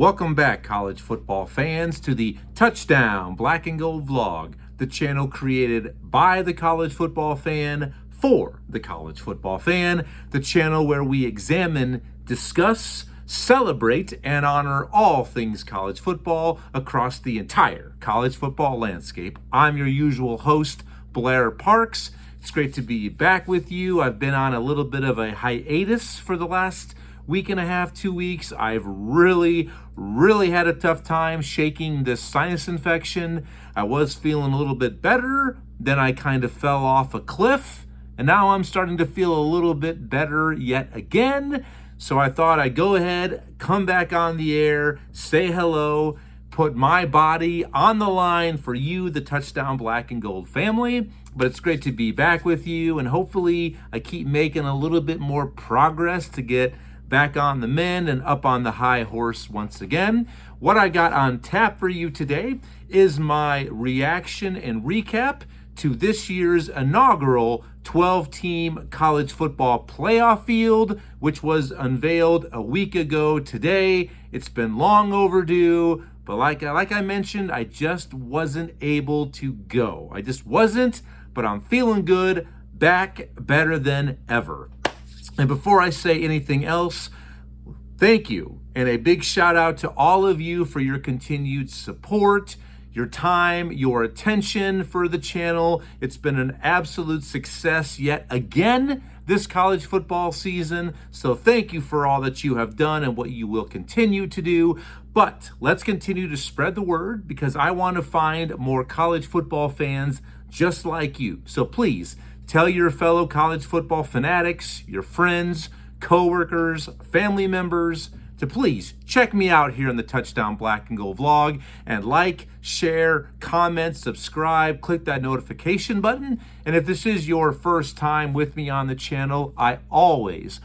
Welcome back, college football fans, to the Touchdown Black and Gold vlog, the channel created by the college football fan for the college football fan, the channel where we examine, discuss, celebrate, and honor all things college football across the entire college football landscape. I'm your usual host, Blair Parks. It's great to be back with you. I've been on a little bit of a hiatus for the last week and a half, 2 weeks. I've really had a tough time shaking this sinus infection. I was feeling a little bit better, then I kind of fell off a cliff, and now I'm starting to feel a little bit better yet again. So I thought I'd go ahead, come back on the air, say hello, put my body on the line for you, the Touchdown Black and Gold family. But it's great to be back with you, and hopefully I keep making a little bit more progress to get back on the mend and up on the high horse once again. What I got on tap for you today is my reaction and recap to this year's inaugural 12-team college football playoff field, which was unveiled a week ago today. It's been long overdue, but like I mentioned, I just wasn't able to go. I just wasn't, but I'm feeling good, back better than ever. And before I say anything else, thank you and a big shout out to all of you for your continued support, your time, your attention for the channel. It's been an absolute success yet again this college football season. So thank you for all that you have done and what you will continue to do. But let's continue to spread the word, because I want to find more college football fans just like you. So please tell your fellow college football fanatics, your friends, coworkers, family members to please check me out here in the Touchdown Black and Gold vlog, and like, share, comment, subscribe, click that notification button. And if this is your first time with me on the channel, I always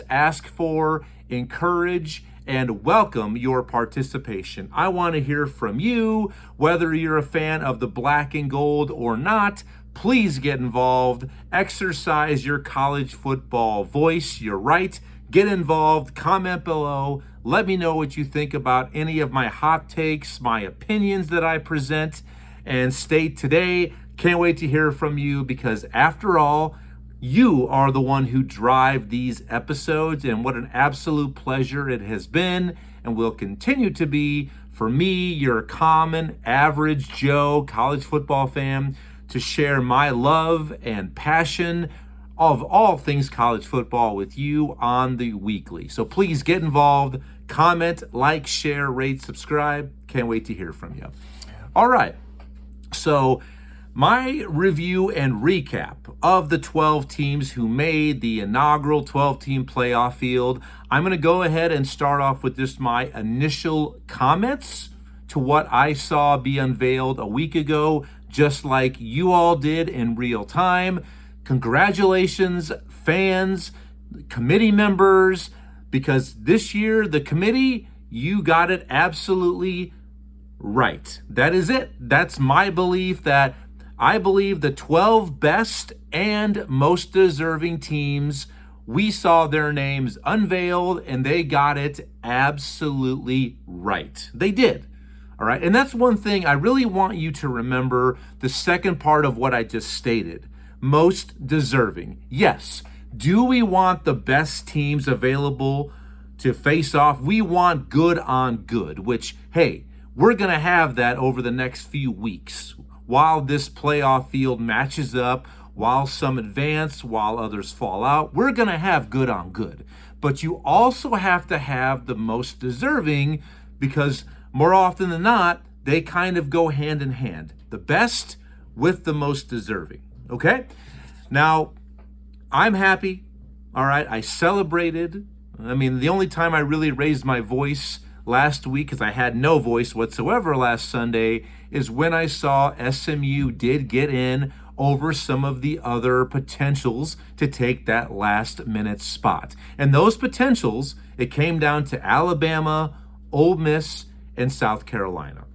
ask for, encourage, and welcome your participation. I want to hear from you, whether you're a fan of the Black and Gold or not. Please get involved, exercise your college football voice, your right, get involved, comment below, let me know what you think about any of my hot takes, my opinions that I present and state today. Can't wait to hear from you, because after all, you are the one who drive these episodes, and what an absolute pleasure it has been and will continue to be for me, your common, average Joe college football fan, to share my love and passion of all things college football with you on the weekly. So please get involved, comment, like, share, rate, subscribe. Can't wait to hear from you. All right, so my review and recap of the 12 teams who made the inaugural 12-team playoff field. I'm going to go ahead and start off with just my initial comments to what I saw be unveiled a week ago, just like you all did in real time. Congratulations, fans, committee members, because this year, the committee, you got it absolutely right. That is it. That's my belief, that I believe the 12 best and most deserving teams, we saw their names unveiled and they got it absolutely right. They did. All right. And that's one thing I really want you to remember, the second part of what I just stated. Most deserving. Yes. Do we want the best teams available to face off? We want good on good, which, hey, we're going to have that over the next few weeks. While this playoff field matches up, while some advance, while others fall out, we're going to have good on good. But you also have to have the most deserving, because more often than not, they kind of go hand in hand. The best with the most deserving, okay? Now, I'm happy, all right? I celebrated. I mean, the only time I really raised my voice last week, because I had no voice whatsoever last Sunday, is when I saw SMU did get in over some of the other potentials to take that last minute spot. And those potentials, it came down to Alabama, Ole Miss, and South Carolina.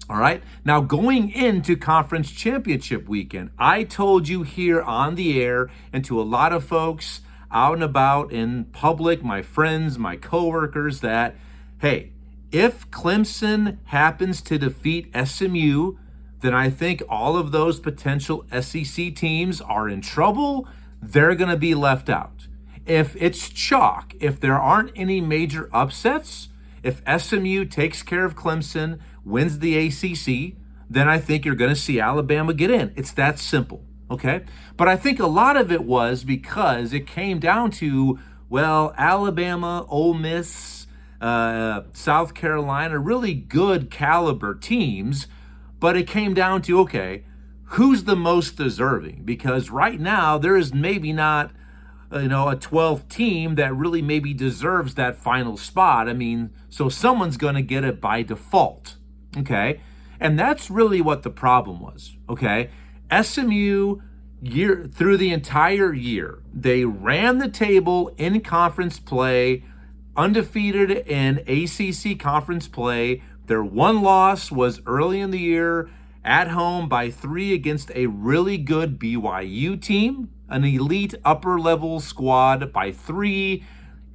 All right. Now, going into conference championship weekend, I told you here on the air and to a lot of folks out and about in public, my friends, my coworkers, that, hey, If Clemson happens to defeat SMU, then I think all of those potential SEC teams are in trouble. They're going to be left out. If it's chalk, if there aren't any major upsets, if SMU takes care of Clemson, wins the ACC, then I think you're going to see Alabama get in. It's that simple, okay? But I think a lot of it was because it came down to, well, Alabama, Ole Miss, South Carolina, really good caliber teams, but it came down to, okay, who's the most deserving? Because right now there is maybe not, a 12th team that really maybe deserves that final spot. I mean, so someone's going to get it by default, okay? And that's really what the problem was, okay? SMU, through the entire year, they ran the table in conference play, undefeated in ACC conference play. Their one loss was early in the year at home by 3 against a really good BYU team, an elite upper-level squad by 3.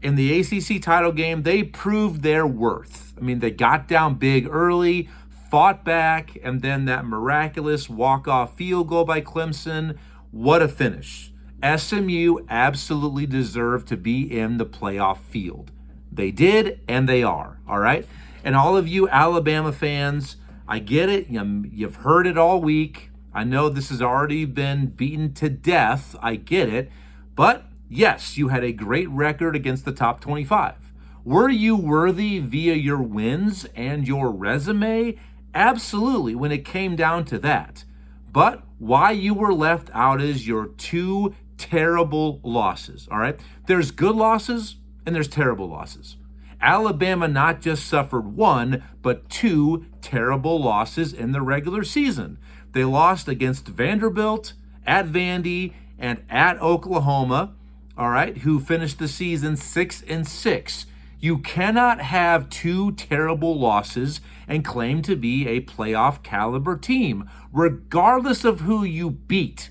In the ACC title game, they proved their worth. I mean, they got down big early, fought back, and then that miraculous walk-off field goal by Clemson. What a finish. SMU absolutely deserved to be in the playoff field. They did, and they are, all right? And all of you Alabama fans, I get it. You've heard it all week. I know this has already been beaten to death. I get it. But yes, you had a great record against the top 25. Were you worthy via your wins and your resume? Absolutely, when it came down to that. But why you were left out is your 2 terrible losses, all right? There's good losses and there's terrible losses. Alabama not just suffered 1, but 2 terrible losses in the regular season. They lost against Vanderbilt, at Vandy, and at Oklahoma, all right, who finished the season 6-6. You cannot have 2 terrible losses and claim to be a playoff caliber team, regardless of who you beat.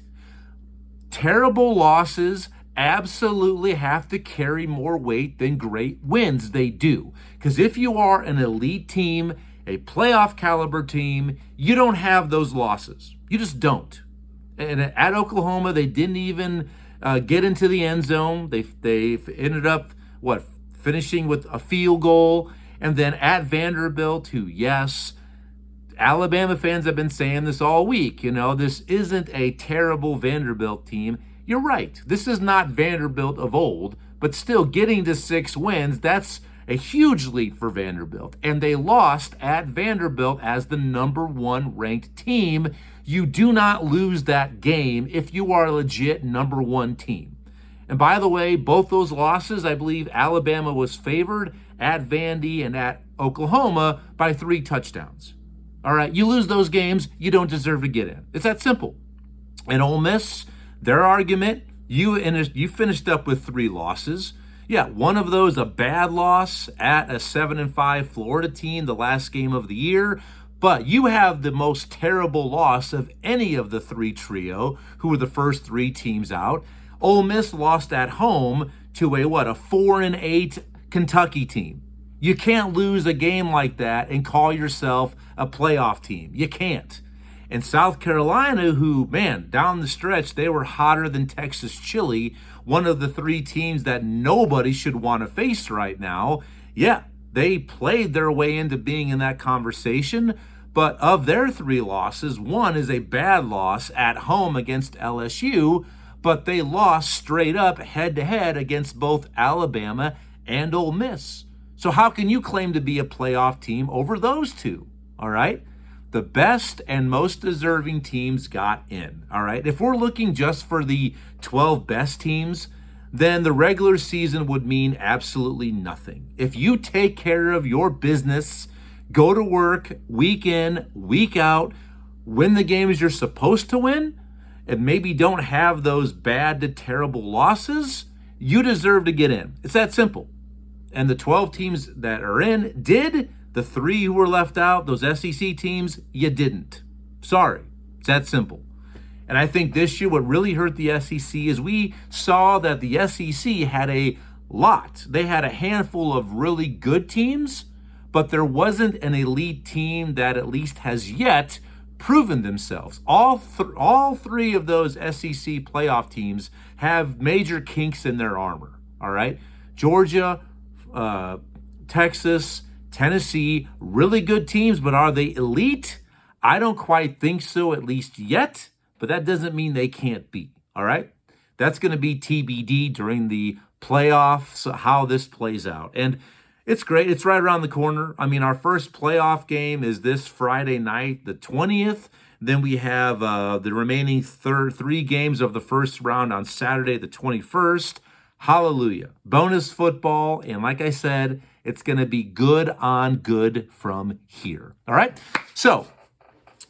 Terrible losses absolutely have to carry more weight than great wins. They do. Because if you are an elite team, a playoff caliber team, you don't have those losses. You just don't. And at Oklahoma, they didn't even get into the end zone. They ended up, finishing with a field goal. And then at Vanderbilt, who, yes, Alabama fans have been saying this all week. This isn't a terrible Vanderbilt team. You're right. This is not Vanderbilt of old, but still getting to 6 wins, that's a huge lead for Vanderbilt. And they lost at Vanderbilt as the number 1 ranked team. You do not lose that game if you are a legit number 1 team. And by the way, both those losses, I believe Alabama was favored at Vandy and at Oklahoma by 3 touchdowns. All right, you lose those games, you don't deserve to get in. It's that simple. And Ole Miss, their argument, you finished up with 3 losses. Yeah, one of those a bad loss at a 7-5 Florida team, the last game of the year. But you have the most terrible loss of any of the 3 trio, who were the first 3 teams out. Ole Miss lost at home to a 4-8 Kentucky team. You can't lose a game like that and call yourself a playoff team. You can't. And South Carolina, who, man, down the stretch, they were hotter than Texas chili, one of the 3 teams that nobody should want to face right now. Yeah, they played their way into being in that conversation, but of their 3 losses, 1 is a bad loss at home against LSU, but they lost straight up head-to-head against both Alabama and Ole Miss. So how can you claim to be a playoff team over those 2? All right? The best and most deserving teams got in, all right? If we're looking just for the 12 best teams, then the regular season would mean absolutely nothing. If you take care of your business, go to work week in, week out, win the games you're supposed to win, and maybe don't have those bad to terrible losses, you deserve to get in. It's that simple. And the 12 teams that are in did. The 3 who were left out, those SEC teams, you didn't. Sorry. It's that simple. And I think this year what really hurt the SEC is we saw that the SEC had a lot. They had a handful of really good teams, but there wasn't an elite team that at least has yet proven themselves. All three of those SEC playoff teams have major kinks in their armor, all right? Georgia, Texas, Tennessee, really good teams, but are they elite? I don't quite think so, at least yet, but that doesn't mean they can't be, all right? That's going to be TBD during the playoffs, how this plays out. And it's great. It's right around the corner. I mean, our first playoff game is this Friday night, the 20th. Then we have the remaining three games of the first round on Saturday, the 21st. Hallelujah. Bonus football. And like I said, it's going to be good on good from here. All right? So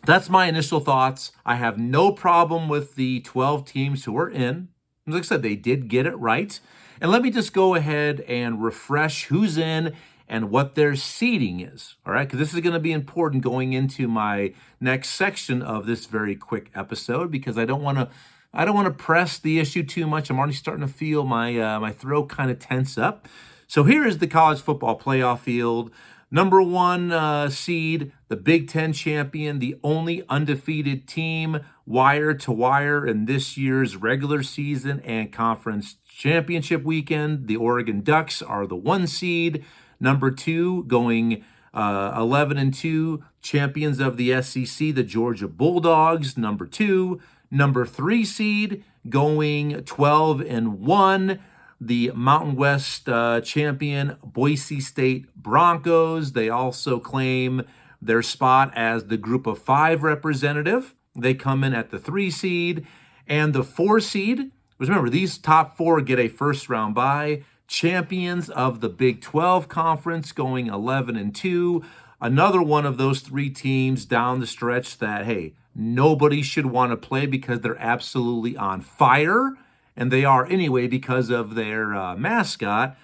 that's my initial thoughts. I have no problem with the 12 teams who are in. Like I said, they did get it right. And let me just go ahead and refresh who's in and what their seeding is, all right? Because this is going to be important going into my next section of this very quick episode, because I don't want to press the issue too much. I'm already starting to feel my throat kind of tense up. So here is the college football playoff field. Number one seed, the Big Ten champion, the only undefeated team, wire to wire in this year's regular season and conference championship weekend. The Oregon Ducks are the one seed. Number two, going 11-2, champions of the SEC, the Georgia Bulldogs, number two. Number three seed, going 12-1, the Mountain West champion, Boise State Broncos. They also claim their spot as the Group of Five representative. They come in at the 3 seed. And the 4 seed, remember, these top 4 get a first round bye. Champions of the Big 12 Conference, going 11-2. Another one of those 3 teams down the stretch that, hey, nobody should want to play because they're absolutely on fire. And they are anyway because of their mascot.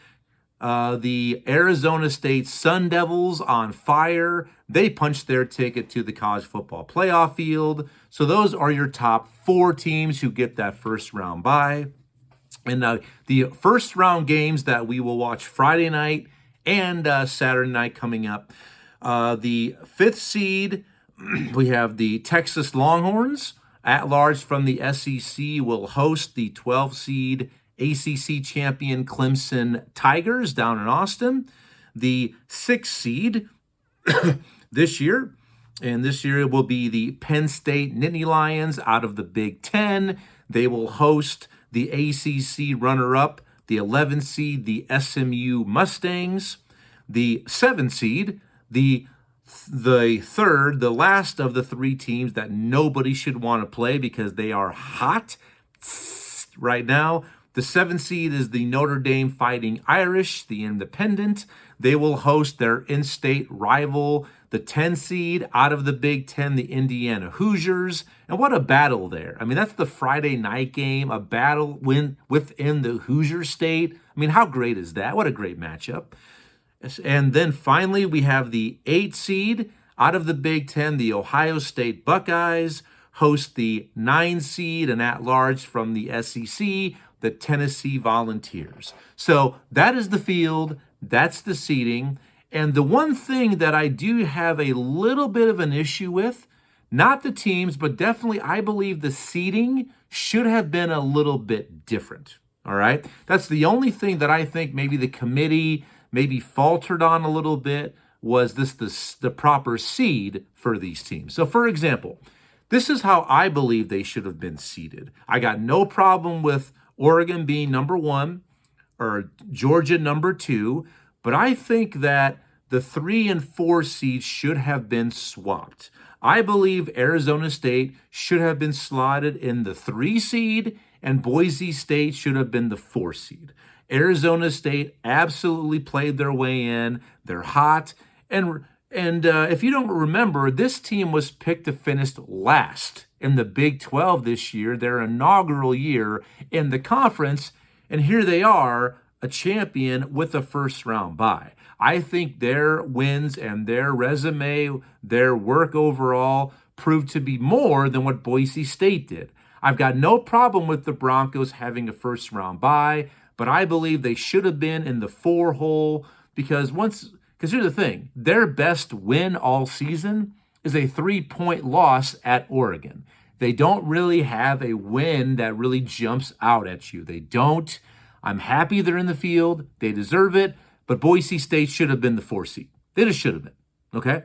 The Arizona State Sun Devils, on fire. They punched their ticket to the college football playoff field. So those are your top 4 teams who get that first round bye. And the first round games that we will watch Friday night and Saturday night coming up. The 5th seed, we have the Texas Longhorns. At large from the SEC will host the 12 seed ACC champion Clemson Tigers down in Austin. The 6th seed this year, and this year it will be the Penn State Nittany Lions out of the Big Ten. They will host the ACC runner-up, the 11th seed, the SMU Mustangs. The 7th seed, the third, the last of the 3 teams that nobody should want to play because they are hot right now. The 7th seed is the Notre Dame Fighting Irish, the Independent. They will host their in-state rival, the 10 seed out of the Big Ten, the Indiana Hoosiers. And what a battle there. I mean, that's the Friday night game, a battle within the Hoosier state. I mean, how great is that? What a great matchup. And then finally, we have the 8 seed out of the Big Ten, the Ohio State Buckeyes, host the 9 seed and at large from the SEC, the Tennessee Volunteers. So that is the field. That's the seeding. And the one thing that I do have a little bit of an issue with, not the teams, but definitely I believe the seeding should have been a little bit different. All right? That's the only thing that I think maybe the committee maybe faltered on a little bit, was the proper seed for these teams. So for example, this is how I believe they should have been seeded. I got no problem with Oregon being number 1 or Georgia number 2, but I think that the 3 and 4 seeds should have been swapped. I believe Arizona State should have been slotted in the 3 seed and Boise State should have been the 4 seed. Arizona State absolutely played their way in. They're hot. And if you don't remember, this team was picked to finish last in the Big 12 this year, their inaugural year in the conference. And here they are, a champion with a first round bye. I think their wins and their resume, their work overall, proved to be more than what Boise State did. I've got no problem with the Broncos having a first round bye, but I believe they should have been in the 4 hole because once Because here's the thing, their best win all season is a 3-point loss at Oregon. They don't really have a win that really jumps out at you. They don't. I'm happy they're in the field. They deserve it. But Boise State should have been the 4 seed. They just should have been. Okay?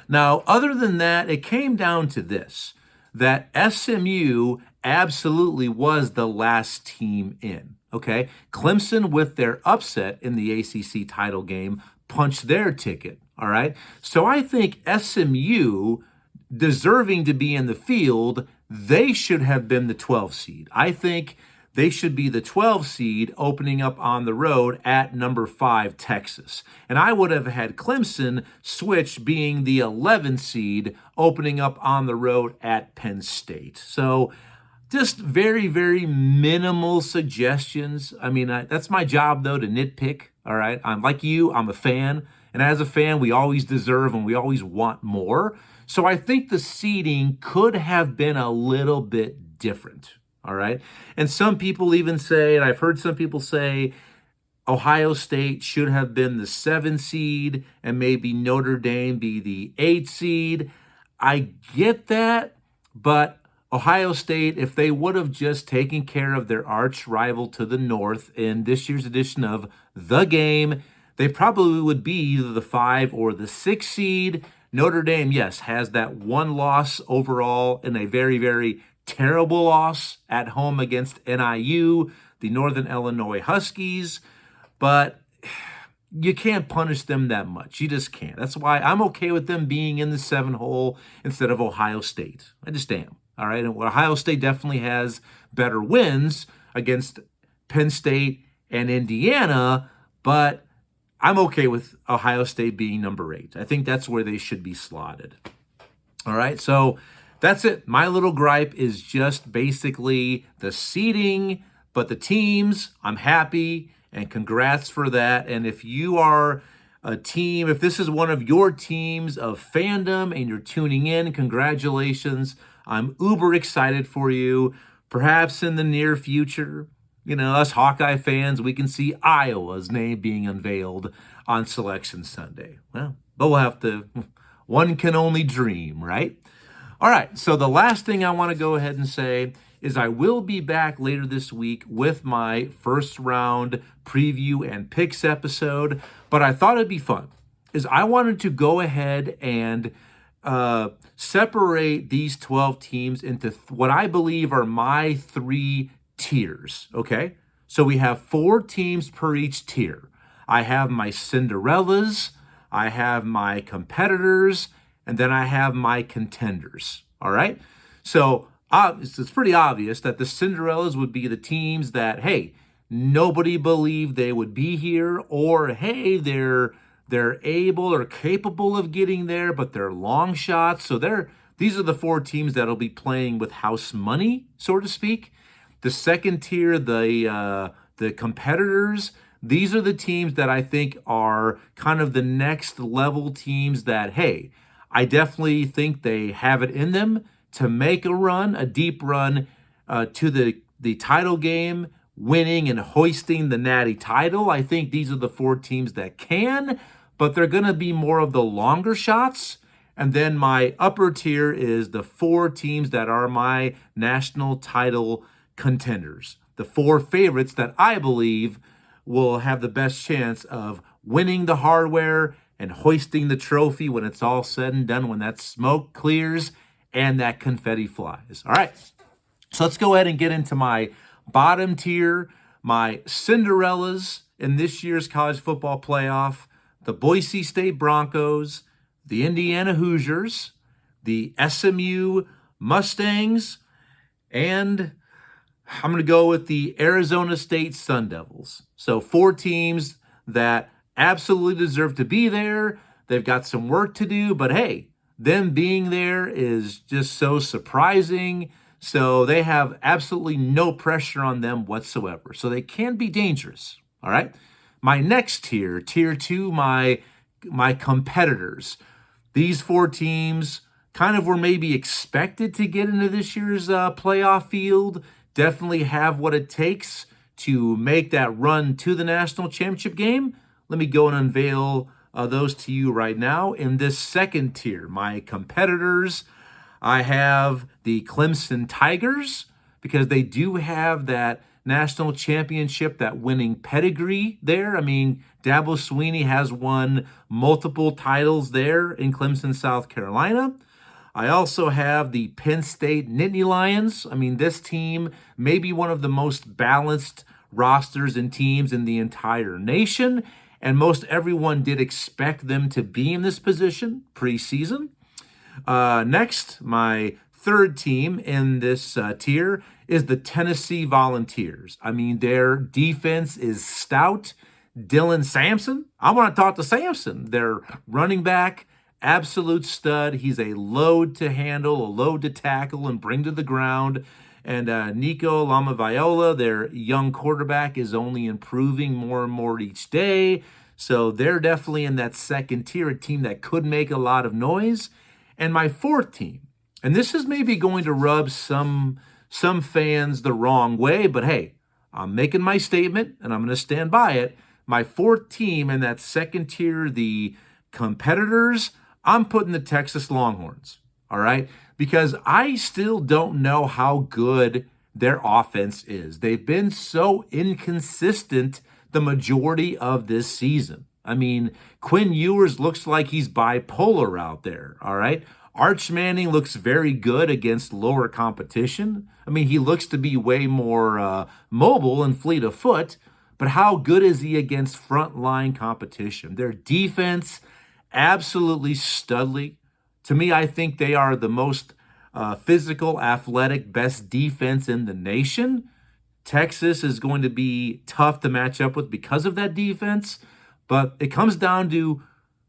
Now, other than that, it came down to this, that SMU absolutely was the last team in. Okay? Clemson, with their upset in the ACC title game, punched their ticket. All right? So I think SMU, deserving to be in the field, they should have been the 12 seed. I think they should be the 12 seed opening up on the road at number 5, Texas. And I would have had Clemson switch being the 11 seed opening up on the road at Penn State. So just very, very minimal suggestions. I mean, that's my job, though, to nitpick. All right. I'm like you, I'm a fan. And as a fan, we always deserve and we always want more. So I think the seeding could have been a little bit different. All right. And some people even say, and I've heard some people say, Ohio State should have been the 7 seed and maybe Notre Dame be the 8 seed. I get that, but Ohio State, if they would have just taken care of their arch rival to the north in this year's edition of The Game, they probably would be either the 5 or the 6 seed. Notre Dame, yes, has that one loss overall in a very, very terrible loss at home against NIU, the Northern Illinois Huskies, but you can't punish them that much. You just can't. That's why I'm okay with them being in the 7 hole instead of Ohio State. I just am. All right. And Ohio State definitely has better wins against Penn State and Indiana, but I'm okay with Ohio State being number 8. I think that's where they should be slotted. All right. So that's it. My little gripe is just basically the seeding, but the teams, I'm happy and congrats for that. And if you are a team, if this is one of your teams of fandom and you're tuning in, congratulations. I'm uber excited for you. Perhaps in the near future, us Hawkeye fans, we can see Iowa's name being unveiled on Selection Sunday. Well, but we'll have to, one can only dream, right? All right, so the last thing I want to go ahead and say is I will be back later this week with my first round preview and picks episode, but I thought it'd be fun, is I wanted to go ahead and separate these 12 teams into what I believe are my 3 tiers, okay? So we have 4 teams per each tier. I have my Cinderellas, I have my competitors, and then I have my contenders, all right? So it's pretty obvious that the Cinderellas would be the teams that, hey, nobody believed they would be here, or, hey, they're able or capable of getting there, but they're long shots. So these are the 4 teams that'll be playing with house money, so to speak. The second tier, the competitors, these are the teams that I think are kind of the next level teams that, hey, I definitely think they have it in them to make a run, a deep run to the title game, winning and hoisting the Natty title. I think these are the 4 teams that can, but they're going to be more of the longer shots. And then my upper tier is the 4 teams that are my national title contenders, the 4 favorites that I believe will have the best chance of winning the hardware and hoisting the trophy when it's all said and done, when that smoke clears and that confetti flies. All right, so let's go ahead and get into my bottom tier, my Cinderellas in this year's college football playoff, the Boise State Broncos, the Indiana Hoosiers, the SMU Mustangs, and I'm going to go with the Arizona State Sun Devils. So 4 teams that absolutely deserve to be there. They've got some work to do, but hey, them being there is just so surprising. So they have absolutely no pressure on them whatsoever. So they can be dangerous. All right. My next tier, tier 2, my competitors. These 4 teams kind of were maybe expected to get into this year's playoff field, definitely have what it takes to make that run to the national championship game. Let me go and unveil those to you right now. In this second tier, my competitors, I have the Clemson Tigers because they do have that national championship, that winning pedigree there. I mean, Dabo Swinney has won multiple titles there in Clemson, South Carolina. I also have the Penn State Nittany Lions. I mean, this team may be one of the most balanced rosters and teams in the entire nation, and most everyone did expect them to be in this position preseason. Next, my third team in this tier is the Tennessee Volunteers. I mean, their defense is stout. Dylan Sampson, I want to talk to Sampson. Their running back, absolute stud. He's a load to handle, a load to tackle and bring to the ground. And Nico Lamaviola, their young quarterback, is only improving more and more each day. So they're definitely in that second tier, a team that could make a lot of noise. And my fourth team, and this is maybe going to rub some fans the wrong way, but hey, I'm making my statement and I'm going to stand by it. My fourth team in that second tier, the competitors, I'm putting the Texas Longhorns, all right? Because I still don't know how good their offense is. They've been so inconsistent the majority of this season. I mean, Quinn Ewers looks like he's bipolar out there, all right? Arch Manning looks very good against lower competition. I mean, he looks to be way more mobile and fleet of foot, but how good is he against frontline competition? Their defense, absolutely studly. To me, I think they are the most physical, athletic, best defense in the nation. Texas is going to be tough to match up with because of that defense, but it comes down to,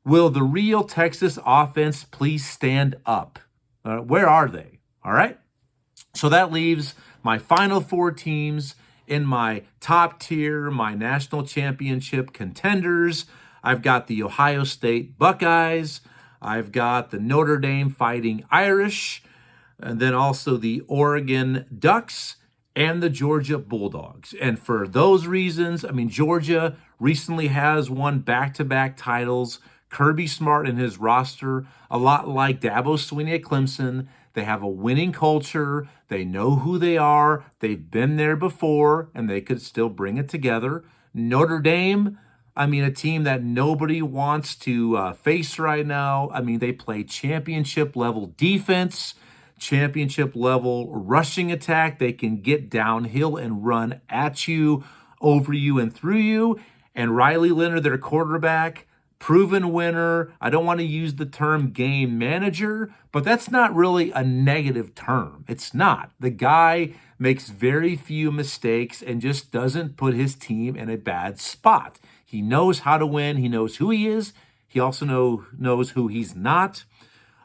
will the real Texas offense please stand up? Where are they? All right. So that leaves my final four teams in my top tier, my national championship contenders. I've got the Ohio State Buckeyes. I've got the Notre Dame Fighting Irish, and then also the Oregon Ducks and the Georgia Bulldogs. And for those reasons, I mean, Georgia recently has won back-to-back titles. Kirby Smart and his roster, a lot like Dabo Swinney at Clemson. They have a winning culture. They know who they are. They've been there before, and they could still bring it together. Notre Dame, I mean, a team that nobody wants to face right now. I mean, they play championship-level defense, championship-level rushing attack. They can get downhill and run at you, over you, and through you. And Riley Leonard, their quarterback, proven winner. I don't want to use the term game manager, but that's not really a negative term. It's not. The guy makes very few mistakes and just doesn't put his team in a bad spot. He knows how to win. He knows who he is. He also knows who he's not.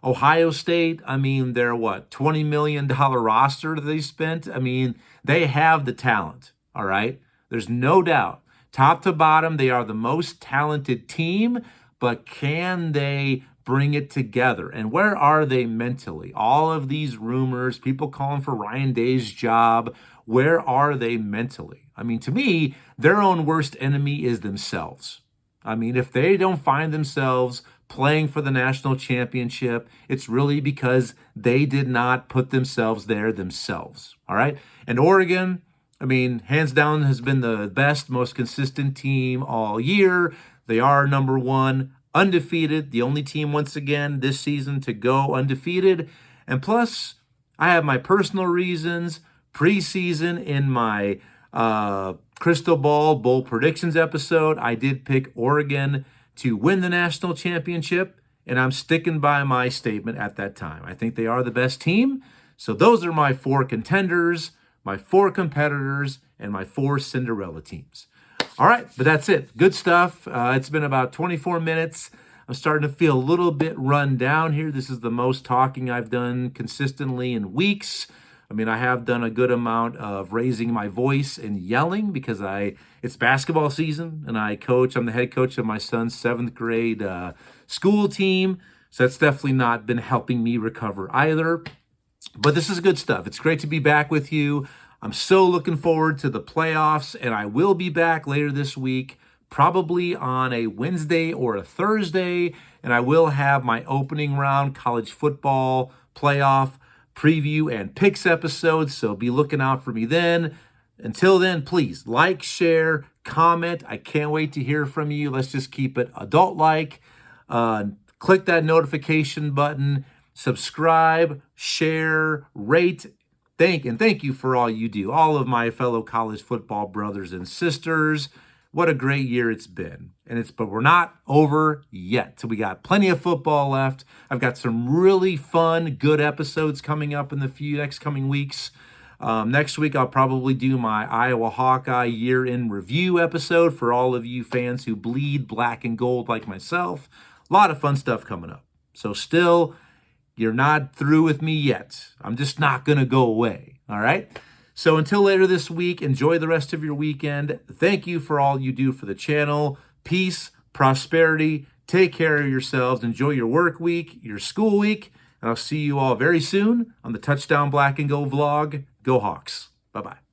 Ohio State, I mean, they're $20 million roster that they spent. I mean, they have the talent, all right? There's no doubt. Top to bottom, they are the most talented team, but can they bring it together? And where are they mentally? All of these rumors, people calling for Ryan Day's job, where are they mentally? I mean, to me, their own worst enemy is themselves. I mean, if they don't find themselves playing for the national championship, it's really because they did not put themselves there themselves, all right? And Oregon, I mean, hands down, has been the best, most consistent team all year. They are number one, undefeated, the only team once again this season to go undefeated. And plus, I have my personal reasons. Preseason in my Crystal Ball Bowl Predictions episode, I did pick Oregon to win the national championship, and I'm sticking by my statement at that time. I think they are the best team. So those are my four contenders, my four competitors, and my four Cinderella teams. All right, but that's it. Good stuff. It's been about 24 minutes. I'm starting to feel a little bit run down here. This is the most talking I've done consistently in weeks. I mean, I have done a good amount of raising my voice and yelling because it's basketball season, and I'm the head coach of my son's 7th grade school team. So that's definitely not been helping me recover either. But this is good stuff. It's great to be back with you. I'm so looking forward to the playoffs, and I will be back later this week probably on a Wednesday or a Thursday, and I will have my opening round college football playoff preview and picks episodes, so be looking out for me then. Until then, please like, share, comment. I can't wait to hear from you. Let's just keep it adult-like. Click that notification button, subscribe, share, rate. Thank you for all you do, all of my fellow college football brothers and sisters. What a great year it's been. But we're not over yet. So we got plenty of football left. I've got some really fun, good episodes coming up in the next coming weeks. Next week, I'll probably do my Iowa Hawkeye year-in review episode for all of you fans who bleed black and gold like myself. A lot of fun stuff coming up. So still, you're not through with me yet. I'm just not going to go away, all right? So until later this week, enjoy the rest of your weekend. Thank you for all you do for the channel. Peace, prosperity, take care of yourselves. Enjoy your work week, your school week, and I'll see you all very soon on the Touchdown Black and Gold vlog. Go Hawks. Bye-bye.